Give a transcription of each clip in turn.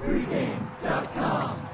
Pregame.com.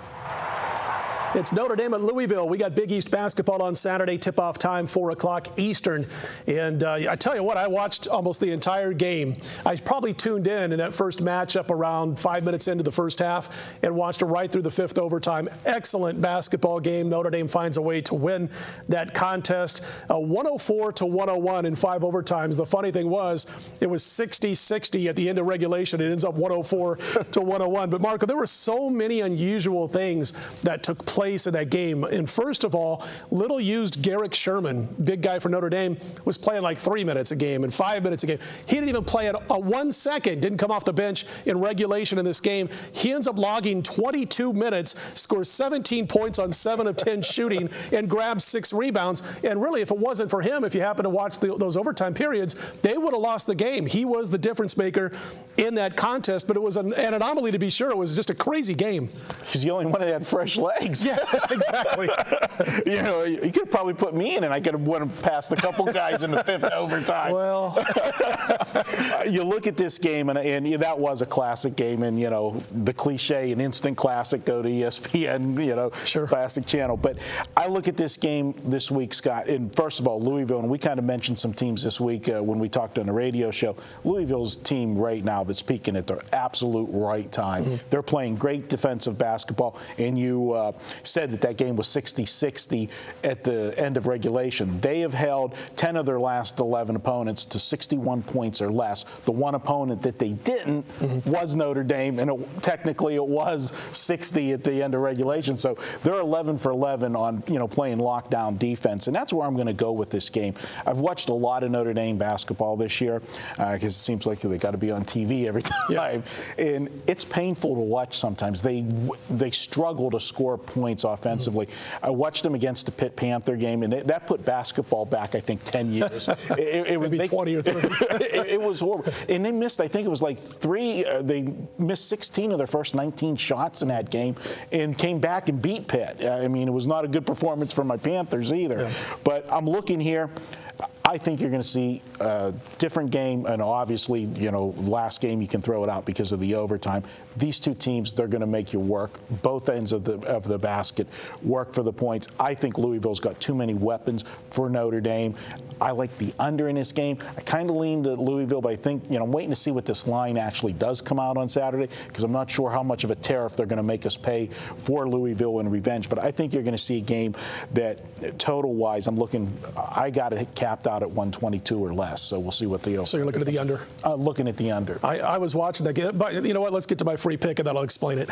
It's Notre Dame at Louisville. We got Big East basketball on Saturday, tip-off time, 4 o'clock Eastern. And I tell you what, I watched almost the entire game. I probably tuned in that first matchup around 5 minutes into the first half and watched it right through the fifth overtime. Excellent basketball game. Notre Dame finds a way to win that contest, 104-101 in 5 overtimes. The funny thing was, it was 60-60 at the end of regulation. It ends up 104-101. But, Marco, there were so many unusual things that took place in that game. And first of all, little used Garrick Sherman, big guy for Notre Dame, was playing like 3 minutes a game and 5 minutes a game. He didn't even play a 1 second, didn't come off the bench in regulation in this game. He ends up logging 22 minutes, scores 17 points on 7 of 10 shooting, and grabs 6 rebounds. And really, if it wasn't for him, if you happen to watch those overtime periods, they would have lost the game. He was the difference maker in that contest, but it was an anomaly to be sure. It was just a crazy game. He's the only one that had fresh legs. Yeah, exactly. You could probably put me in, and I could have went past a couple guys in the fifth overtime. Well, you look at this game, and that was a classic game, and the cliche, an instant classic, go to ESPN, sure. Classic channel. But I look at this game this week, Scott, and first of all, Louisville, and we kind of mentioned some teams this week when we talked on the radio show. Louisville's team right now that's peaking at their absolute right time. Mm-hmm. They're playing great defensive basketball, and you said that game was 60-60 at the end of regulation. They have held 10 of their last 11 opponents to 61 points or less. The one opponent that they didn't was Notre Dame, and technically it was 60 at the end of regulation. So they're 11 for 11 on playing lockdown defense, and that's where I'm going to go with this game. I've watched a lot of Notre Dame basketball this year because it seems like they got to be on TV every time, yeah. And it's painful to watch sometimes. They struggle to score points offensively. I watched them against the Pitt Panther game, and that put basketball back, I think, 10 years. It was maybe 20 or 30. It was horrible. And they missed, I think it was like they missed 16 of their first 19 shots in that game and came back and beat Pitt. I mean, it was not a good performance for my Panthers either. Yeah. But I'm looking here. I think you're going to see a different game, and obviously, last game you can throw it out because of the overtime. These two teams, they're going to make you work. Both ends of the basket work for the points. I think Louisville's got too many weapons for Notre Dame. I like the under in this game. I kind of lean to Louisville, but I think, I'm waiting to see what this line actually does come out on Saturday because I'm not sure how much of a tariff they're going to make us pay for Louisville in revenge. But I think you're going to see a game that, total-wise, I got it capped out at 122 or less. So we'll see what the. So you're looking at the under? Looking at the under. I was watching that game, but you know what? Let's get to my free pick, and that'll explain it.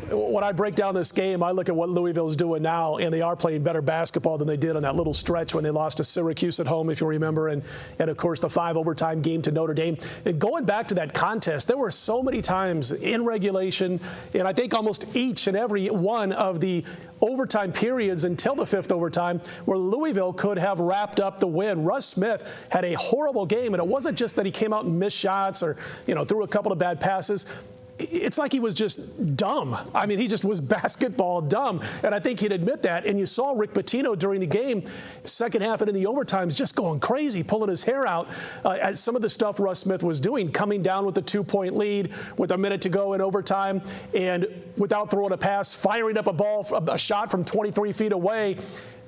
When I break down this game, I look at what Louisville's doing now, and they are playing better basketball than they did on that little stretch when they lost to Syracuse at home, if you remember, and of course the 5 overtime game to Notre Dame. And going back to that contest, there were so many times in regulation, and I think almost each and every one of the overtime periods until the 5th overtime where Louisville could have wrapped up the win. Russ Smith had a horrible game, and it wasn't just that he came out and missed shots or threw a couple of bad passes. It's like he was just dumb. I mean, he just was basketball dumb. And I think he'd admit that. And you saw Rick Pitino during the game, second half and in the overtimes, just going crazy, pulling his hair out at some of the stuff Russ Smith was doing, coming down with a 2-point lead with a minute to go in overtime, and without throwing a pass, firing up a shot from 23 feet away.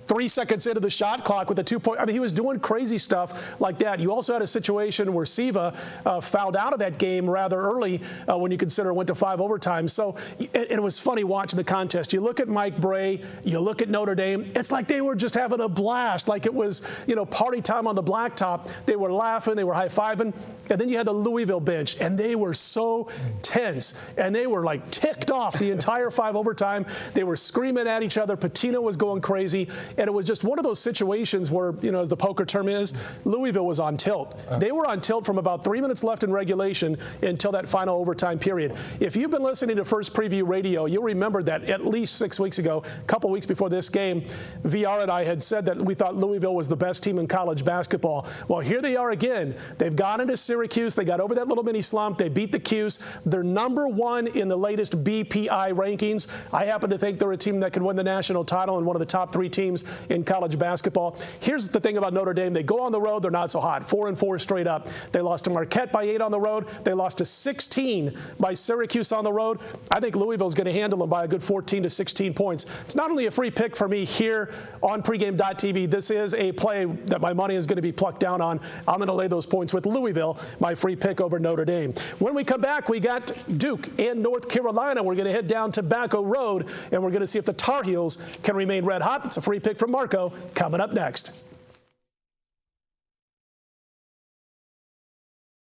3 seconds into the shot clock with a 2-point. I mean, he was doing crazy stuff like that. You also had a situation where Siva fouled out of that game rather early when you consider it went to 5 overtimes. So it was funny watching the contest. You look at Mike Bray, you look at Notre Dame, it's like they were just having a blast, like it was, party time on the blacktop. They were laughing, they were high-fiving. And then you had the Louisville bench, and they were so tense, and they were like ticked off the entire 5 overtime. They were screaming at each other. Pitino was going crazy. And it was just one of those situations where, as the poker term is, Louisville was on tilt. They were on tilt from about 3 minutes left in regulation until that final overtime period. If you've been listening to First Preview Radio, you'll remember that at least 6 weeks ago, a couple weeks before this game, VR and I had said that we thought Louisville was the best team in college basketball. Well, here they are again. They've gone into Syracuse. They got over that little mini slump. They beat the Cuse. They're number 1 in the latest BPI rankings. I happen to think they're a team that can win the national title and one of the top 3 teams in college basketball. Here's the thing about Notre Dame. They go on the road, they're not so hot. 4-4 straight up. They lost to Marquette by 8 on the road. They lost to 16 by Syracuse on the road. I think Louisville's going to handle them by a good 14 to 16 points. It's not only a free pick for me here on pregame.tv. This is a play that my money is going to be plucked down on. I'm going to lay those points with Louisville, my free pick over Notre Dame. When we come back, we got Duke and North Carolina. We're going to head down Tobacco Road, and we're going to see if the Tar Heels can remain red hot. That's a free pick from Marco coming up next.